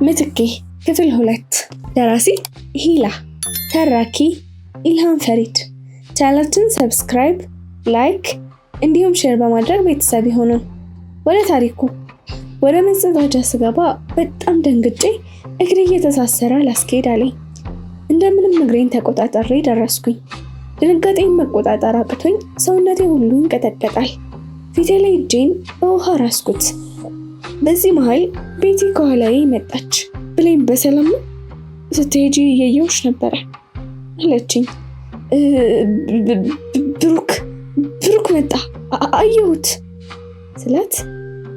ምትኬ ክፍል 2 ደራሲ ሂላ ተራኪ ኢልሃም ፈሪድ። ቻናላችንን ሰብስክራይብ፣ ላይክ እንዲሁም ሼር በማድረግ ቤተሰብ ይሁኑ። ወደ ታሪኩ ወደ መጸዳጃ ስገባ በጣም ደንግጬ እግሬ እየተሳሰረ ላስኬድ አለኝ። እንደምንም እግሬን ተቆጣጣሪ ደረስኩኝ። ድንጋጤን መቆጣጠር አቅቶኝ ሰውነቴ ሁሉ ይንቀጠቀጣል። ፊቴ ላይ እጄን በውሃ ራስኩት። በዚህ መሃል ቤቲ ከኋላዬ መጣች። ብሌን በሰላም ስትሄጂ እያየሁሽ ነበረ አለችኝ። ብሩክ መጣ አየሁት ስላት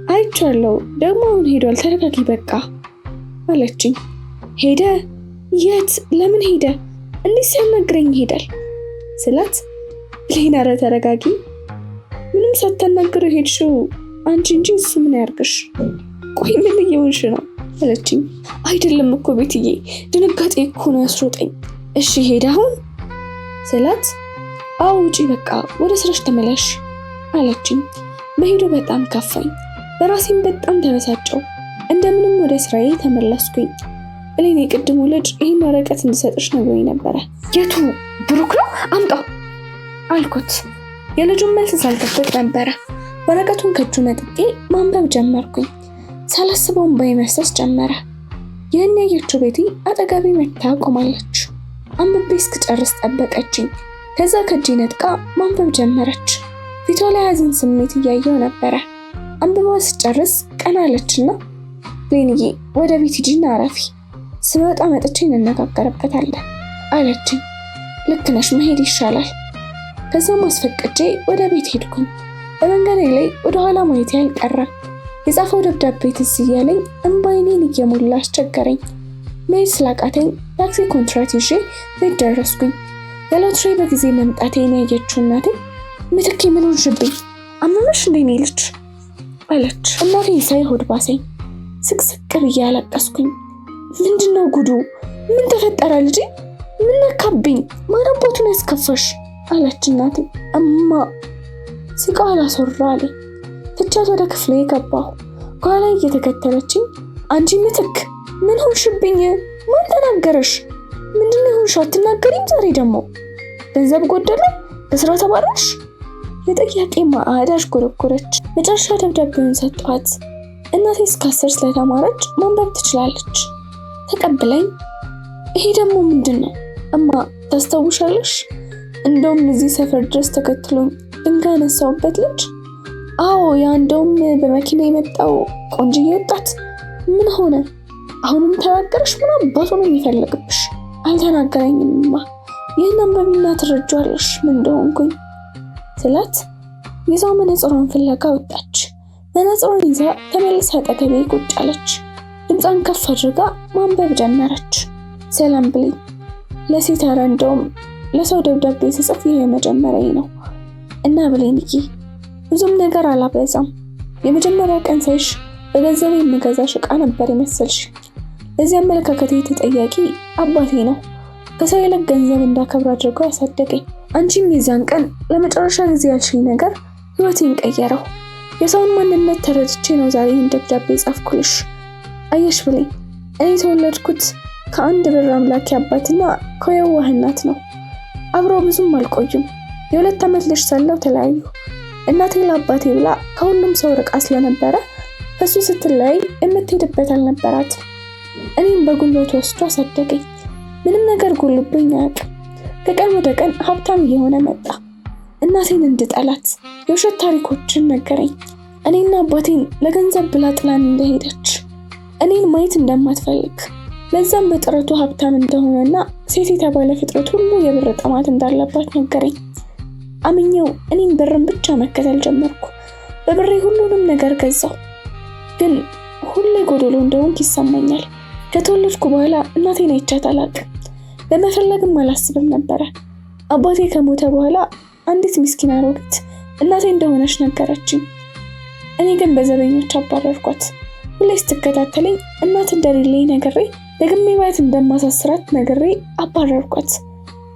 አይቻለሁ፣ ደግሞ አሁን ሄዷል፣ ተረጋጊ በቃ አለችኝ። ሄደ? የት? ለምን ሄደ? እንዴት ሲያናግረኝ ይሄዳል ስላት ብሌን ኧረ ተረጋጊ፣ ምንም ሳታናግረው ሄድሽው አንቺ እንጂ እሱ ምን ያርግሽ? ቆይ ምን እየሆንሽ ነው አለችኝ። አይደለም እኮ ቤትዬ፣ ድንጋጤ እኮ ነው ያስሮጠኝ። እሺ ሄደ አሁን ስላት አዎ ውጪ በቃ ወደ ስራሽ ተመለሽ አለችኝ። መሄዱ በጣም ከፋኝ፣ በራሴም በጣም ተበሳጨው። እንደምንም ወደ ስራዬ ተመለስኩኝ። ብሌን የቅድሙ ልጅ ይህን ወረቀት እንድሰጥሽ ነግሮኝ ነበረ። የቱ? ብሩክ ነው? አምጣው አልኩት። የልጁን መልስ ሳልጠብቅ ነበረ ወረቀቱን ከእጁ ነጥቄ ማንበብ ጀመርኩኝ። ሳላስበውን ባይመሰስ ጀመረ። ይህን ያየችው ቤቲ አጠገቤ መታ ቆማለች። አንብቤ እስክጨርስ ጠበቀችኝ። ከዛ ከእጄ ነጥቃ ማንበብ ጀመረች። ፊቷ ላይ ሐዘን ስሜት እያየው ነበረ። አንብባ ስጨርስ ቀና አለችና ብሌንዬ ወደ ቤት ሂጂና አረፊ፣ ስወጣ መጥቼ እንነጋገርበታለን አለችኝ። ልክ ነሽ፣ መሄድ ይሻላል። ከዛም አስፈቅጄ ወደ ቤት ሄድኩኝ። በመንገዴ ላይ ወደ ኋላ ማየቴ አልቀረም። የጻፈው ደብዳቤ ትዝ እያለኝ እንባዬን እየሞላ አስቸገረኝ። መሄድ ስላቃተኝ ታክሲ ኮንትራት ይዤ ቤት ደረስኩኝ። የሎትሪ በጊዜ መምጣቴን ያየችው እናቴ ምትኬ ምን ሆንሽብኝ? አመመሽ እንዴ እኔ ልጅ አለች። እናቴን ሳይ ሆድ ባሰኝ። ስቅስቅ ብዬ አለቀስኩኝ። ምንድነው ጉዱ? ምን ተፈጠረ ልጄ? ምን ነካብኝ? ማን አባቱን ያስከፋሽ አለች እናቴ። እማ ሲቃው አላስወራ አለኝ። ትቻት ወደ ክፍሌ ገባሁ። ከኋላ እየተከተለችኝ አንቺ ምትክ ምን ሆንሽብኝ? ማን ተናገረሽ? ምንድነው የሆንሽው? አትናገሪም ዛሬ ደግሞ? ገንዘብ ጎደለ? ከስራ ተባረርሽ? የጥያቄ ማዕድ አሽጎረጎረች። መጨረሻ ደብዳቤውን ሰጧት። እናቴ እስከ 10 ስለተማረች ማንበብ ትችላለች። ተቀብለኝ ይሄ ደግሞ ምንድን ነው እማ ታስታውሻለሽ? እንደውም እዚህ ሰፈር ድረስ ተከትሎኝ ድንጋይ ያነሳውበት ልጅ? አዎ ያ እንደውም በመኪና የመጣው ቆንጅዬ ወጣት ምን ሆነ? አሁንም ተናገረሽ? ምን አባቱ ነው የሚፈልግብሽ? አልተናገረኝምማ። ይህን አንበቢና ትረጃለሽ ምን እንደሆንኩኝ ስላት ይዛው መነጽሯን ፍለጋ ወጣች። መነጽሯን ይዛ ተመልሳ አጠገቤ ቁጭ አለች። ድምጿን ከፍ አድርጋ ማንበብ ጀመረች። ሰላም ብሌን፣ ለሴት ኧረ እንደውም ለሰው ደብዳቤ ስጽፍ ይሄ መጀመሪያዬ ነው እና ብሌንዬ ብዙም ነገር አላበዛም። የመጀመሪያ ቀን ሳይሽ በገንዘብ የምገዛሽ ዕቃ ነበር የመሰልሽ። ለዚህ አመለካከቴ ተጠያቂ አባቴ ነው። ከሰው ይልቅ ገንዘብ እንዳከብር አድርጎ ያሳደገኝ። አንቺም የዛን ቀን ለመጨረሻ ጊዜ ያልሽኝ ነገር ህይወቴን ቀየረው። የሰውን ማንነት ተረድቼ ነው ዛሬ ደብዳቤ ጻፍኩልሽ። አየሽ ብሌን፣ እኔ የተወለድኩት ከአንድ ብር አምላኪ አባትና ከየዋህ እናት ነው። አብረው ብዙም አልቆዩም። የ2 ዓመት ልጅ ሳለሁ ተለያዩ። እናቴ ለአባቴ ብላ ከሁሉም ሰው ርቃ ስለነበረ ከሱ ስትለያይ የምትሄድበት አልነበራት። እኔም በጉልበት ወስዶ አሳደገኝ። ምንም ነገር ጎልብኝ አያውቅም። ከቀን ወደ ቀን ሀብታም እየሆነ መጣ። እናቴን እንድጠላት የውሸት ታሪኮችን ነገረኝ። እኔና አባቴን ለገንዘብ ብላ ጥላን እንደሄደች፣ እኔን ማየት እንደማትፈልግ፣ ለዛም በጥረቱ ሀብታም እንደሆነና ሴት የተባለ ፍጥረት ሁሉ የብር ጥማት እንዳለባት ነገረኝ። አምኜው እኔን ብርን ብቻ መከተል ጀመርኩ። በብሬ ሁሉንም ነገር ገዛው። ግን ሁሌ ጎደሎ እንደሆንኩ ይሰማኛል። ከተወለድኩ በኋላ እናቴን አይቻት አላውቅም። በመፈለግም አላስብም ነበረ። አባቴ ከሞተ በኋላ አንዲት ምስኪን አሮጊት እናቴ እንደሆነች ነገረችኝ። እኔ ግን በዘበኞች አባረርኳት። ሁሌ ስትከታተለኝ እናት እንደሌለኝ ነግሬ ደግሜ ባያት እንደማሳስራት ነግሬ አባረርኳት።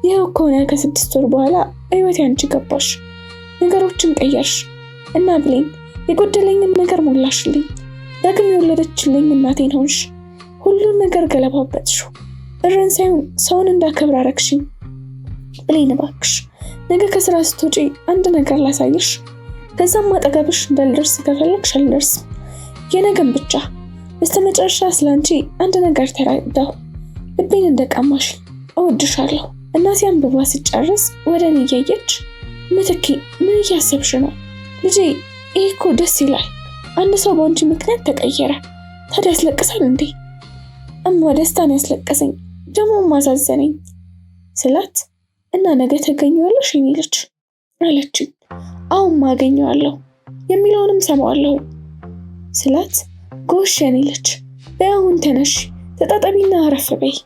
ይኸው ከሆነ ከ6 ወር በኋላ በህይወቴ አንቺ ገባሽ፣ ነገሮችን ቀየርሽ እና ብሌን የጎደለኝን ነገር ሞላሽልኝ። ዳግም የወለደችልኝ እናቴን ሆንሽ። ሁሉን ነገር ገለባበጥሽው። ብርን ሳይሆን ሰውን እንዳከብር አረግሽኝ። ብሌን እባክሽ ነገ ከስራ ስትወጪ አንድ ነገር ላሳይሽ። ከዛም አጠገብሽ እንዳልደርስ ከፈለግሽ አልደርስም። የነገን ብቻ። በስተመጨረሻ ስላንቺ አንድ ነገር ተረዳሁ። ልቤን እንደቀማሽ እወድሻለሁ። እናቴ አንብባ ስጨርስ ወደ እኔ እያየች ምትኬ ምን እያሰብሽ ነው? ልጄ ይሄ እኮ ደስ ይላል። አንድ ሰው በአንቺ ምክንያት ተቀየረ። ታዲያ ያስለቅሳል እንዴ? እማ ደስታን ያስለቀሰኝ ደግሞ ማሳዘነኝ ስላት እና ነገ ተገኘዋለሽ የኔ ልጅ አለችኝ። አሁን ማገኘዋለሁ የሚለውንም ሰማዋለሁ ስላት ጎሽ የኔ ልጅ በይ አሁን ተነሽ ተጣጣቢና አረፍ በይ።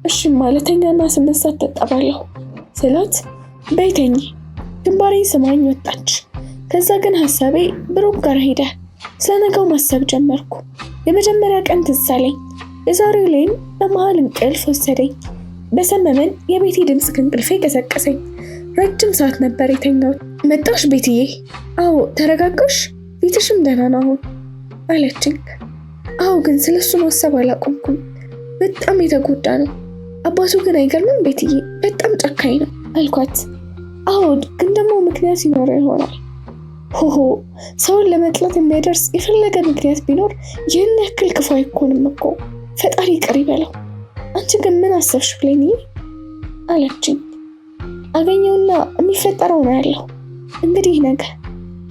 እሺ ማለተኛና ስነሳት ተጣባለሁ ስላት በይ ተኚ። ግንባሬን ስማኝ ወጣች። ከዛ ግን ሐሳቤ ብሩክ ጋር ሄደ። ስለነገው ማሰብ ጀመርኩ። የመጀመሪያ ቀን ትዝ አለኝ። የዛሬው ላይም በመሃል እንቅልፍ ወሰደኝ። በሰመመን የቤቴ ድምፅ ከእንቅልፌ ቀሰቀሰኝ። ረጅም ሰዓት ነበር የተኛሁት። መጣሽ ቤትዬ? አዎ ተረጋጋሽ? ቤትሽም ደህና ነው አሁን አለችኝ። አዎ ግን ስለሱ ማሰብ አላቆምኩም። በጣም የተጎዳ ነው። አባቱ ግን አይገርምም ቤትዬ? በጣም ጨካኝ ነው አልኳት። አዎ ግን ደግሞ ምክንያት ይኖረው ይሆናል። ሆሆ ሰውን ለመጥላት የሚያደርስ የፈለገ ምክንያት ቢኖር ይህን ያክል ክፉ አይኮንም እኮ። ፈጣሪ ይቅር ይበለው። አንቺ ግን ምን አሰብሽ ብሌንዬ አለችኝ። አገኘውና የሚፈጠረው ነው ያለው። እንግዲህ ነገ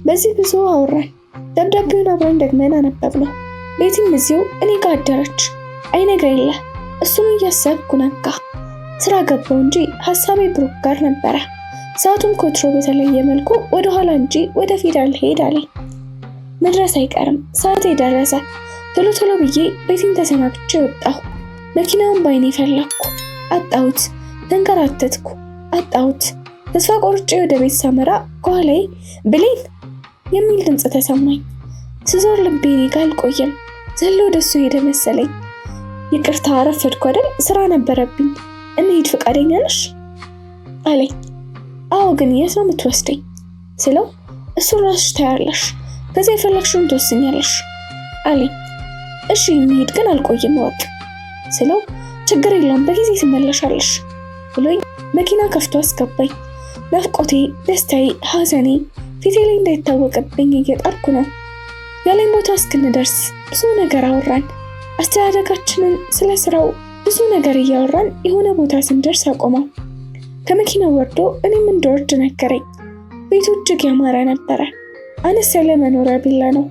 በዚህ ብዙ አወራን። ደብዳቤውን አብረን ደግመን አነበብነው። ቤቲም እዚሁ እኔ ጋር አደረች። አይነጋ የለ እሱን እያሰብኩ ነጋ። ስራ ገባው እንጂ ሐሳቤ ብሩክ ጋር ነበረ። ሰዓቱም ኮትሮ በተለየ መልኩ ወደኋላ እንጂ ወደፊት አልሄድ አለኝ። መድረስ አይቀርም። ሰዓቴ ደረሰ። ቶሎ ቶሎ ብዬ ቤቴን ተሰናብቼ ወጣሁ። መኪናውን ባይኔ ፈለግኩ፣ አጣሁት። ተንከራተትኩ፣ አጣሁት። ተስፋ ቆርጬ ወደ ቤት ሳመራ ከኋላዬ ብሌን የሚል ድምፅ ተሰማኝ። ስዞር ልቤ እኔ ጋር አልቆየም። ዘሎ ወደሱ ሄደ መሰለኝ። ይቅርታ አረፈድኩ አይደል? ስራ ነበረብኝ። እንሂድ ፈቃደኛ ነሽ አለኝ። አዎ ግን የት ነው የምትወስደኝ ስለው እሱን ራስሽ ታያለሽ፣ ከዚያ የፈለግሽውን ትወስኛለሽ አለኝ። እሺ እንሂድ ግን አልቆይም ወቅ ስለው ችግር የለውም በጊዜ ትመለሻለሽ ብሎኝ መኪና ከፍቶ አስገባኝ። ናፍቆቴ፣ ደስታዬ፣ ሐዘኔ ፊቴ ላይ እንዳይታወቅብኝ እየጣርኩ ነው። ያለኝ ቦታ እስክንደርስ ብዙ ነገር አወራን። አስተዳደጋችንን፣ ስለ ስራው ብዙ ነገር እያወራን የሆነ ቦታ ስንደርስ አቆመው። ከመኪናው ወርዶ እኔም እንደወርድ ነገረኝ። ቤቱ እጅግ ያማረ ነበረ። አነስ ያለ መኖሪያ ቪላ ነው።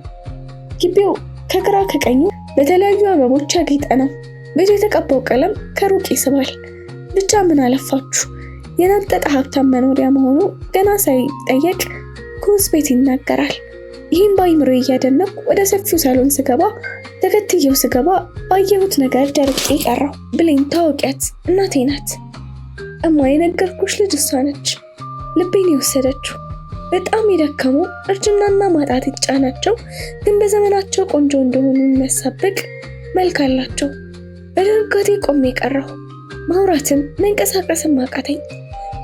ግቢው ከግራ ከቀኙ በተለያዩ አበቦች ያጌጠ ነው። ቤቱ የተቀባው ቀለም ከሩቅ ይስባል። ብቻ ምን አለፋችሁ የናጠጠ ሀብታም መኖሪያ መሆኑ ገና ሳይጠየቅ ኩንስ ቤት ይናገራል። ይህም በአይምሮ እያደነኩ ወደ ሰፊው ሳሎን ስገባ ተከትየው ስገባ ባየሁት ነገር ደርቄ ቀረው። ብሌን ታወቂያት እናቴ ናት። እማ የነገርኩሽ ልጅ እሷ ነች። ልቤን የወሰደችው በጣም የደከሙ እርጅናና ማጣት ይጫናቸው ግን በዘመናቸው ቆንጆ እንደሆኑ የሚያሳብቅ መልክ አላቸው። በድንጋጤ ቆሜ ቀረሁ። ማውራትም መንቀሳቀስም አቃተኝ።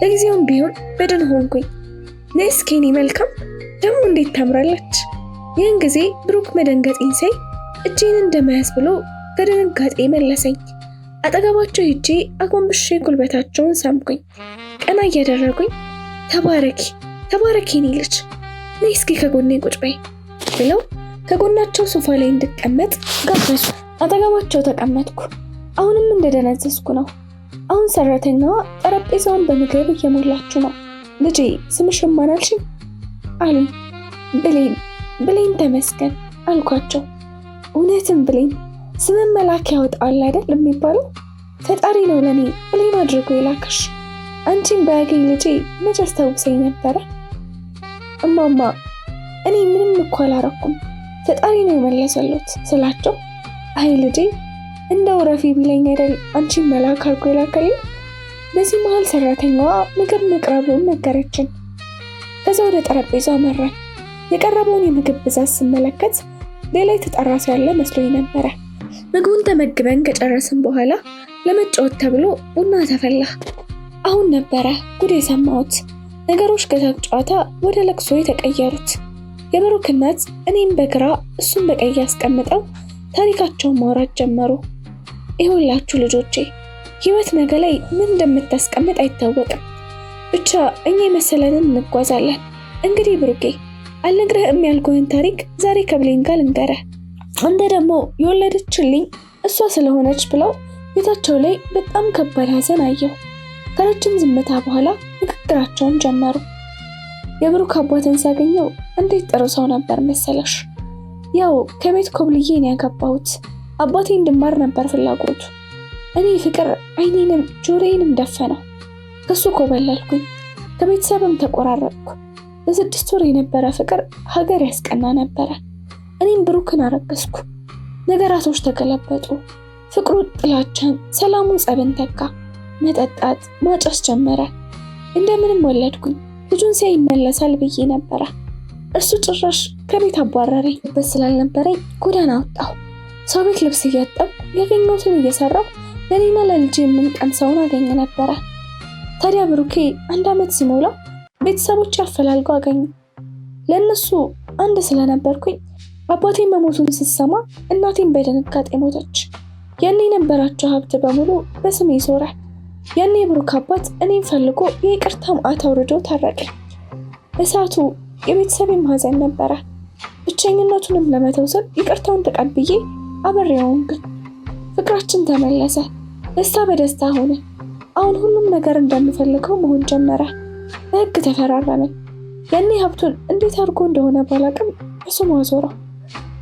ለጊዜውም ቢሆን በድን ሆንኩኝ። ነስኬኒ መልካም ደግሞ እንዴት ታምራለች። ይህን ጊዜ ብሩክ መደንገጤን ሳይ እጄን እንደመያዝ ብሎ በድንጋጤ መለሰኝ። አጠገባቸው ሄጄ አጎንብሼ ጉልበታቸውን ሳምኩኝ። ቀና እያደረጉኝ ተባረኪ ተባረኪ የኔ ልጅ ነይ እስኪ ከጎኔ ቁጭ በይ ብለው ከጎናቸው ሶፋ ላይ እንድቀመጥ ጋበዙ። አጠገባቸው ተቀመጥኩ። አሁንም እንደደነዘዝኩ ነው። አሁን ሰራተኛዋ ጠረጴዛውን በምግብ እየሞላችሁ ነው። ልጄ ስምሽን ማን አልሽኝ አሉኝ። ብሌን ተመስገን አልኳቸው። እውነትም ብሌን ስምን መልአክ ያወጣል አይደል የሚባለው? ፈጣሪ ነው ለኔ ብሌን አድርጎ የላከሽ። አንቺን ባያገኝ ልጄ መች አስታውሰኝ ነበረ። እማማ እኔ ምንም እኮ አላረኩም፣ ፈጣሪ ነው የመለሰሉት ስላቸው፣ አይ ልጄ እንደው ረፊ ቢለኝ አይደል አንቺን መልአክ አድርጎ የላከልኝ። በዚህ መሃል ሰራተኛዋ ምግብ መቅረቡን ነገረችን። ከዛ ወደ ጠረጴዛው መራን። የቀረበውን የምግብ ብዛት ስመለከት ሌላ የተጠራ ሰው ያለ መስሎኝ ነበረ። ምግቡን ተመግበን ከጨረስን በኋላ ለመጫወት ተብሎ ቡና ተፈላ። አሁን ነበረ ጉድ የሰማሁት። ነገሮች ከሳቅ ጨዋታ ወደ ለቅሶ የተቀየሩት። የብሩክ እናት እኔም በግራ እሱን በቀኝ አስቀምጠው ታሪካቸውን ማውራት ጀመሩ። ይኸውላችሁ ልጆቼ፣ ህይወት ነገ ላይ ምን እንደምታስቀምጥ አይታወቅም። ብቻ እኛ የመሰለንን እንጓዛለን። እንግዲህ ብሩኬ አልነግረህም ያልኩህን ታሪክ ዛሬ ከብሌን ጋር ልንገርህ። አንተ ደግሞ የወለደችልኝ እሷ ስለሆነች ብለው ቤታቸው ላይ በጣም ከባድ ሐዘን አየሁ። ከረጅም ዝምታ በኋላ ንግግራቸውን ጀመሩ። የብሩክ አባትን ሳገኘው እንዴት ጥሩ ሰው ነበር መሰለሽ። ያው ከቤት ኮብልዬ ነው ያገባሁት። አባቴ እንድማር ነበር ፍላጎቱ። እኔ ፍቅር አይኔንም ጆሮዬንም ደፈነው። ከሱ ኮበለልኩኝ። ከቤተሰብም ተቆራረጥኩ። ለ6 ወር የነበረ ፍቅር ሀገር ያስቀና ነበረ። እኔም ብሩክን አረገዝኩ። ነገራቶች ተገለበጡ። ፍቅሩ ጥላቻን፣ ሰላሙ ጸብን ተካ። መጠጣት፣ ማጨስ ጀመረ። እንደምንም ወለድኩኝ። ልጁን ሲያይ ይመለሳል ብዬ ነበረ። እሱ ጭራሽ ከቤት አባረረኝ። በት ስላልነበረኝ ጎዳና ወጣሁ። ሰው ቤት ልብስ እያጠብኩ ያገኘሁትን እየሰራሁ ለኔና ለልጄ የምንቀምሰውን አገኘ ነበረ። ታዲያ ብሩኬ 1 ዓመት ሲሞላው ቤተሰቦች አፈላልገው አገኙ። ለእነሱ አንድ ስለነበርኩኝ አባቴን መሞቱን ስትሰማ እናቴን በድንጋጤ ሞተች። ያኔ የነበራቸው ሀብት በሙሉ በስሜ ዞረ። ያኔ የብሩክ አባት እኔን ፈልጎ የይቅርታ መዓት አውርዶ ታረቀኝ። በሰዓቱ የቤተሰቤም ሀዘን ነበረ። ብቸኝነቱንም ለመተው ስል ይቅርታውን ተቀብዬ አብሬውን ግን ፍቅራችን ተመለሰ። ደስታ በደስታ ሆነ። አሁን ሁሉም ነገር እንደምፈልገው መሆን ጀመረ። በህግ ተፈራረምን። ያኔ ሀብቱን እንዴት አድርጎ እንደሆነ ባላቅም በስሙ አዞረው።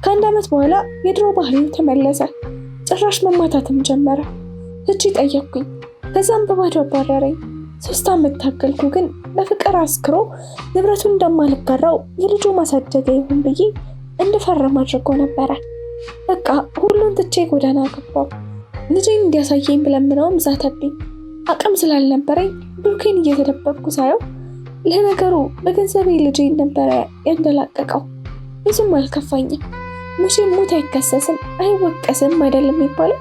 ከ1 ዓመት በኋላ የድሮ ባህሪው ተመለሰ። ጭራሽ መማታትም ጀመረ። እጅ ጠየቅኩኝ። ከዛም በባዶ አባረረኝ። 3 ዓመት ታገልኩ። ግን ለፍቅር አስክሮ ንብረቱን እንደማልጋራው የልጁ ማሳደጊያ ይሁን ብዬ እንድፈርም አድርጎ ነበረ። በቃ ሁሉን ትቼ ጎዳና ገባሁ። ልጄን እንዲያሳየኝ ብለምነውም ዛተብኝ። አቅም ስላልነበረኝ ብሩኬን እየተደበቅኩ ሳየው፣ ለነገሩ በገንዘቤ ልጄን ነበረ ያንደላቀቀው። ብዙም አልከፋኝም። መቼም ሞት አይከሰስም አይወቀስም አይደለም የሚባለው።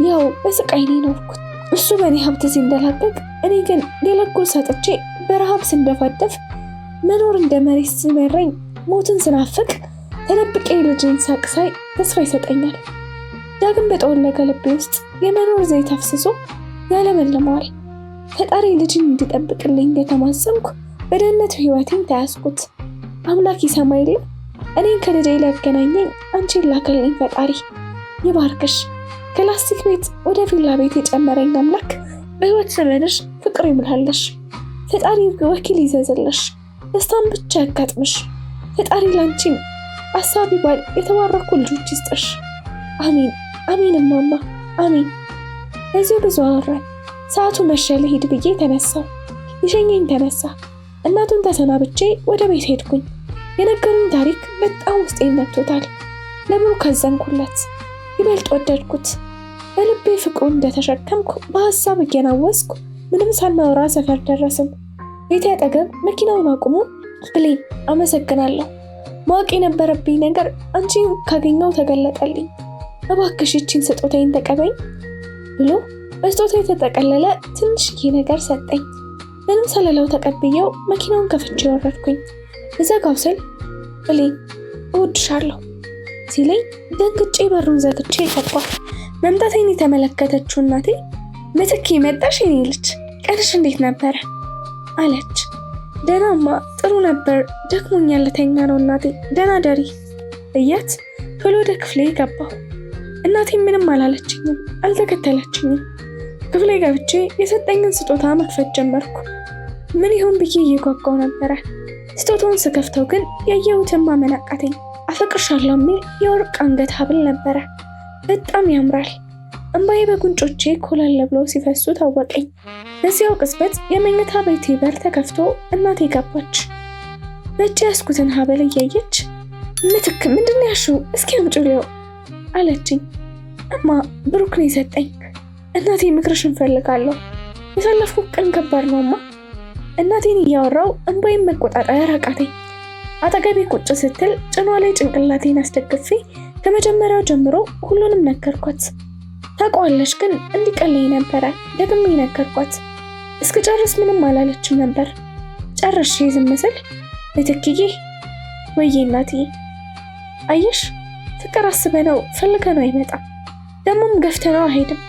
ያው በስቃይ ነው የኖርኩት። እሱ በእኔ ሀብት ሲንደላቀቅ፣ እኔ ግን ሌላ ጎል ሰጥቼ በረሃብ ስንደፋደፍ መኖር እንደ መሬት ሲመረኝ፣ ሞትን ስናፍቅ ተደብቄ ልጄን ሳቅ ሳይ ተስፋ ይሰጠኛል። ዳግም በጠወለገ ልቤ ውስጥ የመኖር ዘይት አፍስሶ ያለመልመዋል። ፈጣሪ ልጅን እንዲጠብቅልኝ እንደተማጸንኩ በደህንነቱ ህይወቴን ተያዝኩት። አምላክ ይሰማይል። እኔን ከልጄ ሊያገናኘኝ አንቺን ላከልኝ ፈጣሪ ይባርክሽ። ከላስቲክ ቤት ወደ ቪላ ቤት የጨመረኝ አምላክ በህይወት ዘመንሽ ፍቅር ይሙላልሽ። ፈጣሪ ወኪል ይዘዝልሽ። ደስታን ብቻ ያጋጥምሽ። ፈጣሪ ላንቺም አሳቢ ባል የተባረኩ ልጆች ይስጥሽ። አሚን አሚን እማማ አሚን። በዚህ ብዙ አወራን። ሰዓቱ መሸ። ልሂድ ብዬ ተነሳው። ይሸኘኝ ተነሳ። እናቱን ተሰናብቼ ወደ ቤት ሄድኩኝ። የነገሩኝ ታሪክ በጣም ውስጤን ነክቶታል። ለብሩክ አዘንኩለት። ይበልጥ ወደድኩት። በልቤ ፍቅሩን እንደተሸከምኩ በሀሳብ እየናወስኩ ምንም ሳናወራ ሰፈር ደረስን። ቤቴ አጠገብ መኪናውን አቁሞ ብሌን አመሰግናለሁ፣ ማወቅ የነበረብኝ ነገር አንቺን ካገኘው ተገለጠልኝ። እባክሽ ይህችን ስጦታዬን ተቀበኝ ብሎ በስጦታ የተጠቀለለ ትንሽዬ ነገር ሰጠኝ። ምንም ሳልለው ተቀብዬው መኪናውን ከፍቼ ወረድኩኝ። እዘጋው ስል ብሌን እወድሻለሁ ሲለኝ ደንግጬ በሩን ዘግቼ ገባሁ። መምጣቴን የተመለከተችው እናቴ ምትኬ መጣሽ የኔ ልጅ፣ ቀንሽ እንዴት ነበረ አለች። ደህናማ ጥሩ ነበር፣ ደክሞኛል ልተኛ ነው እናቴ፣ ደህና ደሪ ብያት ቶሎ ወደ ክፍሌ ገባሁ። እናቴ ምንም አላለችኝም፣ አልተከተለችኝም። ክፍሌ ገብቼ የሰጠኝን ስጦታ መክፈት ጀመርኩ። ምን ይሆን ብዬ እየጓጓው ነበረ። ስጦታውን ስከፍተው ግን ያየሁትን ማመን አቃተኝ። አፈቅርሻለሁ የሚል የወርቅ አንገት ሐብል ነበረ። በጣም ያምራል። እንባዬ በጉንጮቼ ኮለል ብለው ሲፈሱ ታወቀኝ። በዚያው ቅጽበት የመኝታ ቤቴ በር ተከፍቶ እናቴ ገባች። በእጄ ያስኩትን ሐብል እያየች ምትክ ምንድን ያልሽው? እስኪ አምጪው ልየው አለችኝ። እማ ብሩክ ነው የሰጠኝ። እናቴ ምክርሽን እፈልጋለሁ። ያሳለፍኩት ቀን ከባድ ነውማ። እናቴን እያወራው እንባዬን መቆጣጠር አቃተኝ። አጠገቤ ቁጭ ስትል ጭኗ ላይ ጭንቅላቴን አስደግፌ ከመጀመሪያው ጀምሮ ሁሉንም ነገርኳት። ታውቀዋለች ግን እንዲቀለኝ ነበረ ደግሜ ነገርኳት። እስክጨርስ ምንም አላለችም ነበር። ጨርሼ ዝም ስል ምትክዬ ወይዬ እናትዬ፣ አየሽ ፍቅር አስበነው ፈልገነው አይመጣም። ደግሞም ገፍተነው አይሄድም።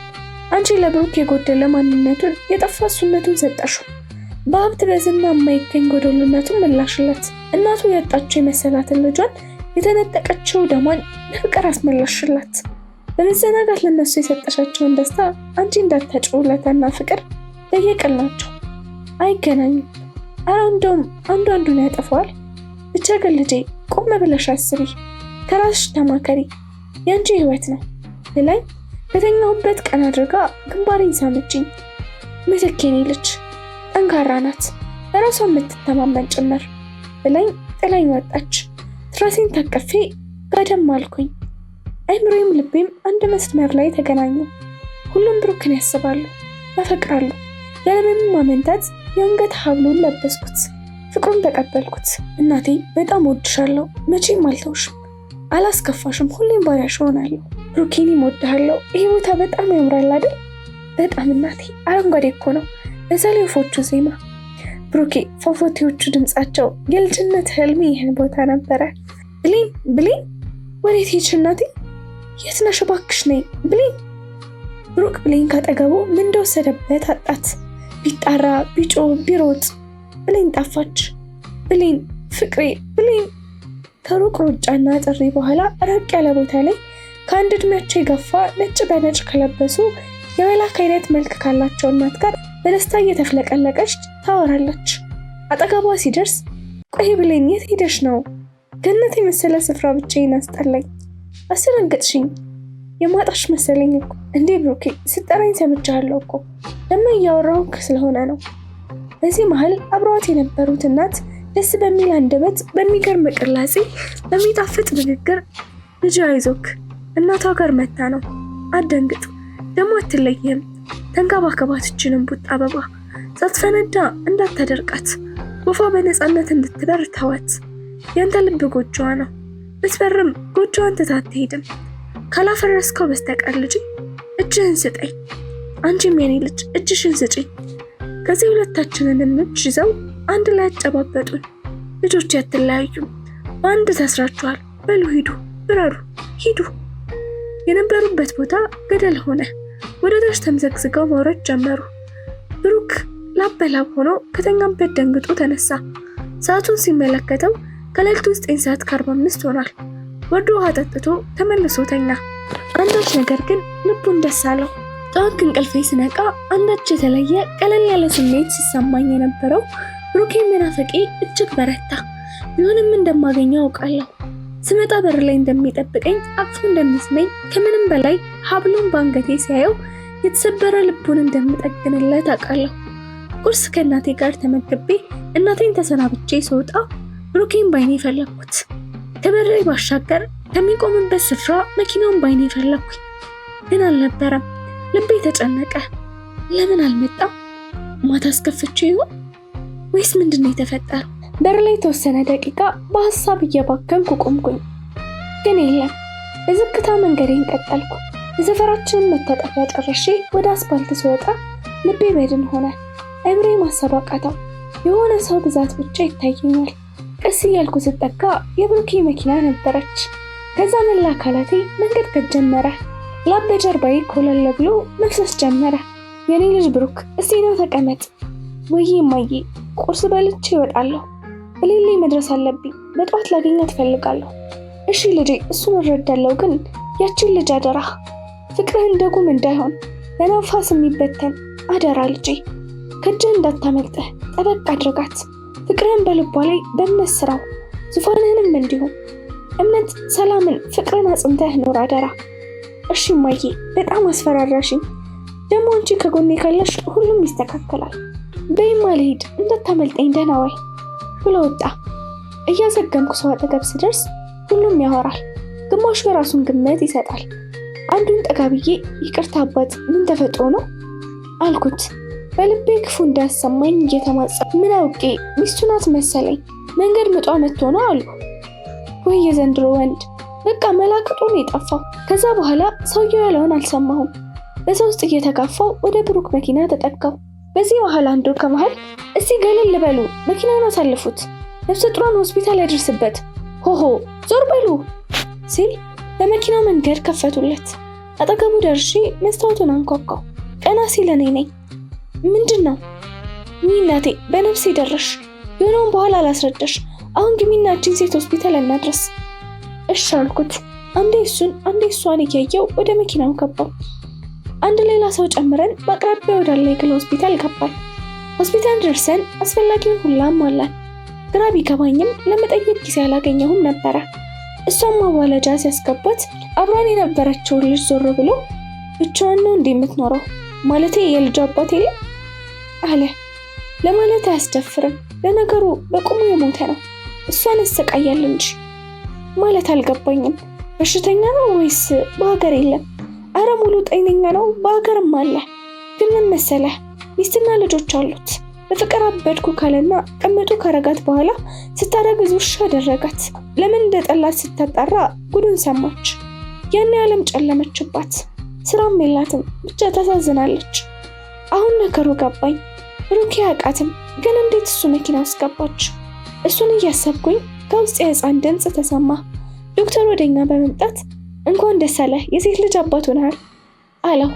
አንቺ ለብሩክ የጎደለ ማንነቱን የጠፋ እሱነቱን ሰጠሽው። በሀብት በዝና የማይገኝ ጎደሎነቱን መላሽለት። እናቱ ያጣችው የመሰላትን ልጇን የተነጠቀችው ደሟን ለፍቅር አስመላሽላት። በመዘናጋት ለነሱ የሰጠሻቸውን ደስታ አንቺ እንዳታጭው ውለታና ፍቅር ለየቅል ናቸው፣ አይገናኙም። እንደውም አንዱን ያጠፋዋል። ብቻ ግን ልጄ ቆም ብለሽ አስቢ፣ ከራስሽ ተማከሪ፣ ያንቺ ህይወት ነው ብላኝ በተኛሁበት ቀን አድርጋ ግንባሬን ሳመችኝ። ምትኬኔ ልጅ ጠንካራ ናት፣ በራሷ የምትተማመን ጭምር ብላኝ ጥላኝ ወጣች። ትራሴን ታቀፌ ጋደም አልኩኝ። አይምሮዬም ልቤም አንድ መስመር ላይ ተገናኙ። ሁሉም ብሩክን ያስባሉ፣ ያፈቅራሉ። ያለምንም ማመንታት የአንገት ሀብሉን ለበስኩት፣ ፍቅሩን ተቀበልኩት። እናቴ በጣም ወድሻለሁ፣ መቼም አልተውሽም፣ አላስከፋሽም፣ ሁሌም ባሪያሽ ሆናለሁ። ብሩኬንም እወድሃለሁ። ይሄ ቦታ በጣም ያምራል አይደል? በጣም እናቴ፣ አረንጓዴ እኮ ነው። በዛ ላይ ወፎቹ ዜማ፣ ብሩኬ ፏፏቴዎቹ ድምጻቸው፣ የልጅነት ህልሜ ይህን ቦታ ነበረ። ብሌን ወዴት ሄድሽ እናቴ? የት ነሽ? እባክሽ ነይ ብሌን። ብሩክ ብሌን ካጠገቡ ምን እንደወሰደበት አጣት። ቢጣራ ቢጮህ ቢሮጥ ብሌን ጠፋች። ብሌን ፍቅሬ ብሌን። ከሩቅ ሩጫና ጥሪ በኋላ ራቅ ያለ ቦታ ላይ ከአንድ እድሜያቸው የገፋ ነጭ በነጭ ከለበሱ የመላክ አይነት መልክ ካላቸው እናት ጋር በደስታ እየተፍለቀለቀች ታወራለች። አጠገቧ ሲደርስ ቆይ ብሌን የት ሄደሽ ነው? ገነት የመሰለ ስፍራ ብቻዬን አስጠላኝ፣ አስደነገጥሽኝ፣ የማጣሽ መሰለኝ እኮ። እንዴ ብሩኬ ስጠራኝ ሰምቻለሁ እኮ፣ ለምን እያወራሁክ ስለሆነ ነው። በዚህ መሃል አብረዋት የነበሩት እናት ደስ በሚል አንደበት፣ በሚገርም ቅላጼ፣ በሚጣፍጥ ንግግር ልጅ አይዞክ እናቷ ጋር መታ ነው፣ አትደንግጥ፣ ደግሞ አትለይህም፣ ተንከባከባት፣ እችንም ቡጥ አበባ ሳትፈነዳ እንዳታደርቃት፣ ወፏ በነፃነት እንድትበር ተዋት። ያንተ ልብ ጎጆዋ ነው፣ ብትበርም ጎጆዋን ትታ አትሄድም፣ ካላፈረስከው በስተቀር ልጅ እጅህን ስጠኝ፣ አንቺም የኔ ልጅ እጅሽን ስጪኝ። ከዚህ ሁለታችንን እጅ ይዘው አንድ ላይ አጨባበጡን። ልጆች አትለያዩም፣ በአንድ ተስራችኋል፣ በሉ ሂዱ፣ ብረሩ፣ ሂዱ። የነበሩበት ቦታ ገደል ሆነ። ወደ ታች ተምዘግዝገው ማውረድ ጀመሩ። ብሩክ ላብ በላብ ሆኖ ከተኛበት ደንግጦ ተነሳ። ሰዓቱን ሲመለከተው ከሌሊቱ 9:45 ሆኗል። ወርዶ ውሃ ጠጥቶ ተመልሶ ተኛ። አንዳች ነገር ግን ልቡን ደስ አለው። ጠዋት ከእንቅልፌ ስነቃ አንዳች የተለየ ቀለል ያለ ስሜት ሲሰማኝ የነበረው ብሩኬን መናፈቄ እጅግ በረታ። ቢሆንም እንደማገኘው አውቃለሁ። ስመጣ በር ላይ እንደሚጠብቀኝ፣ አቅፎ እንደሚስመኝ፣ ከምንም በላይ ሀብሉን በአንገቴ ሲያየው የተሰበረ ልቡን እንደምጠግንለት አውቃለሁ። ቁርስ ከእናቴ ጋር ተመግቤ እናቴን ተሰናብቼ ስወጣ ብሩኬን ባይኔ ፈለግኩት። ከበሬ ባሻገር ከሚቆምበት ስፍራ መኪናውን ባይኔ ፈለግኩኝ፣ ግን አልነበረም። ልቤ ተጨነቀ። ለምን አልመጣም? ማታ አስከፍቼው ይሆን ወይስ ምንድነው የተፈጠረው? በር ላይ የተወሰነ ደቂቃ በሀሳብ እየባከንኩ ቆምኩኝ፣ ግን የለም። በዝግታ መንገዴን ቀጠልኩ። የሰፈራችንን መታጠፊያ ጨርሼ ወደ አስፓልት ስወጣ ልቤ በድን ሆነ። አይምሮዬ ማሰብ አቃተው። የሆነ ሰው ብዛት ብቻ ይታየኛል። ቀስ እያልኩ ስጠጋ የብሩኬ መኪና ነበረች። ከዛ መላ አካላቴ መንቀጥቀጥ ጀመረ። ላብ በጀርባዬ ኮለል ብሎ መፍሰስ ጀመረ። የኔ ልጅ ብሩክ እስቲ ና ተቀመጥ። ወይዬ እማዬ ቁርስ በልቼ እወጣለሁ። በሌሌ መድረስ አለብኝ። በጠዋት ላገኛት እፈልጋለሁ። እሺ ልጄ እሱን እረዳለሁ፣ ግን ያችን ልጅ አደራ፣ ፍቅርህ እንደ ጉም እንዳይሆን በነፋስ የሚበተን አደራ ልጄ። ከእጅህ እንዳታመልጥህ ጠበቅ አድርጋት። ፍቅርህን በልቧ ላይ በእምነት ስራው፣ ዙፋንህንም እንዲሁም እምነት፣ ሰላምን፣ ፍቅርን አጽንተህ ኖር አደራ። እሺ እማዬ በጣም አስፈራራሽኝ። ደግሞ አንቺ ከጎኔ ካለሽ ሁሉም ይስተካከላል። በይማ ልሂድ፣ እንዳታመልጠኝ፣ ደህና ዋይ ብሎ ወጣ። እያዘገምኩ ሰው አጠገብ ስደርስ ሁሉም ያወራል፣ ግማሹ የራሱን ግምት ይሰጣል። አንዱን ጠጋ ብዬ ይቅርታ አባት ምን ተፈጥሮ ነው አልኩት። በልቤ ክፉ እንዳያሰማኝ እየተማጸንኩ ምን አውቄ ሚስቱ ናት መሰለኝ፣ መንገድ ምጧ መጥቶ ነው አሉ። ወይ የዘንድሮ ወንድ በቃ መላክቶ ነው የጠፋው። ከዛ በኋላ ሰውየው ያለውን አልሰማሁም። በሰው ውስጥ እየተጋፋው ወደ ብሩክ መኪና ተጠጋው። በዚህ መሃል አንዱ ከመሃል እስቲ ገለል በሉ፣ መኪናውን አሳልፉት፣ ነፍሰ ጡሯን ሆስፒታል ያደርስበት፣ ሆሆ ዞር በሉ ሲል ለመኪናው መንገድ ከፈቱለት። አጠገቡ ደርሼ መስታወቱን አንኳኳው። ቀና ሲል እኔ ነኝ። ምንድን ነው? እናቴ በነፍሴ ደረሽ። የሆነውን በኋላ አላስረዳሽ። አሁን ግቢና እችን ሴት ሆስፒታል እናድረስ። እሺ አልኩት። አንዴ እሱን አንዴ እሷን እያየው ወደ መኪናው ገባው። አንድ ሌላ ሰው ጨምረን በአቅራቢያ ወዳለ የግል ሆስፒታል ገባል። ሆስፒታል ደርሰን አስፈላጊውን ሁላ አሟላን። ግራ ቢገባኝም ለመጠየቅ ጊዜ አላገኘሁም ነበረ። እሷም ማዋለጃ ሲያስገባት አብራን የነበረችውን ልጅ ዞር ብሎ ብቻዋን ነው እንዴ የምትኖረው? ማለቴ የልጅ አባት የለም አለ። ለማለት አያስደፍርም። ለነገሩ በቁሙ የሞተ ነው። እሷን ያሰቃያል እንጂ ማለት አልገባኝም። በሽተኛ ነው ወይስ በሀገር የለም? አረ ሙሉ ጤነኛ ነው፣ በሀገርም አለ። ግን ምን መሰለህ ሚስትና ልጆች አሉት። በፍቅር አበድኩ ካለና ቀምጡ ካረጋት በኋላ ስታረግዝ ውሻ አደረጋት። ለምን እንደጠላት ስታጣራ ጉዱን ሰማች። ያን ዓለም ጨለመችባት። ስራም የላትም፣ ብቻ ታሳዝናለች። አሁን ነገሩ ገባኝ። ብሩኬ አያውቃትም፣ ግን እንዴት እሱ መኪና ውስጥ ገባች? እሱን እያሰብኩኝ ከውስጥ የህፃን ድምፅ ተሰማ። ዶክተር ወደኛ በመምጣት እንኳን ደስ አለህ የሴት ልጅ አባት ሆነሃል አለው።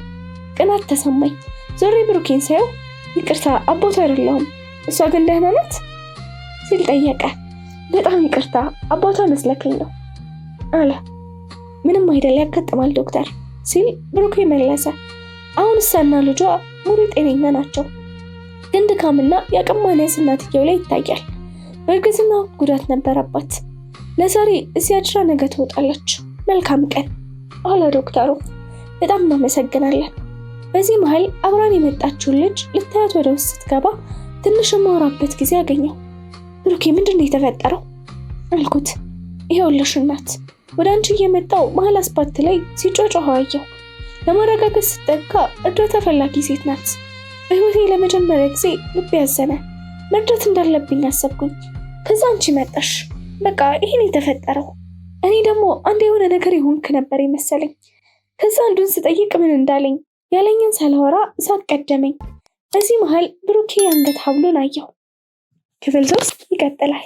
ቅናት ተሰማኝ። ዞሬ ብሩኬን ሳየው ይቅርታ አባቱ አይደለሁም፣ እሷ ግን ደህና ናት ሲል ጠየቀ። በጣም ይቅርታ አባቷ መስለከኝ ነው አለ። ምንም አይደል ያጋጥማል ዶክተር ሲል ብሩኬ መለሰ። አሁን እሷና ልጇ ሙሉ ጤነኛ ናቸው፣ ግን ድካምና የአቅም ማነስ እናትየው ላይ ይታያል። በእርግዝና ጉዳት ነበረባት። ለዛሬ እዚህ አድራ ነገ ትወጣለች። መልካም ቀን አለ ዶክተሩ። በጣም እናመሰግናለን። በዚህ መሃል አብራን የመጣችውን ልጅ ልታያት ወደ ውስጥ ስትገባ ትንሽ የማወራበት ጊዜ አገኘው። ብሩኬ ምንድን ነው የተፈጠረው አልኩት። ይኸውልሽ እናት ወደ አንቺ እየመጣው መሀል አስፓልት ላይ ሲጮጮህ አየሁ። ለማረጋገጥ ስጠጋ እርዳታ ፈላጊ ሴት ናት። በህይወቴ ለመጀመሪያ ጊዜ ልቤ ያዘነ። መርዳት እንዳለብኝ አሰብኩኝ። ከዛ አንቺ መጣሽ። በቃ ይሄን የተፈጠረው። እኔ ደግሞ አንድ የሆነ ነገር ይሆንክ ነበር የመሰለኝ። ከዛ አንዱን ስጠይቅ ምን እንዳለኝ ያለኝን ሳላወራ ሳቅ ቀደመኝ። በዚህ መሃል ብሩኬ አንገት ሐብሉን አየሁ። ክፍል 3 ይቀጥላል።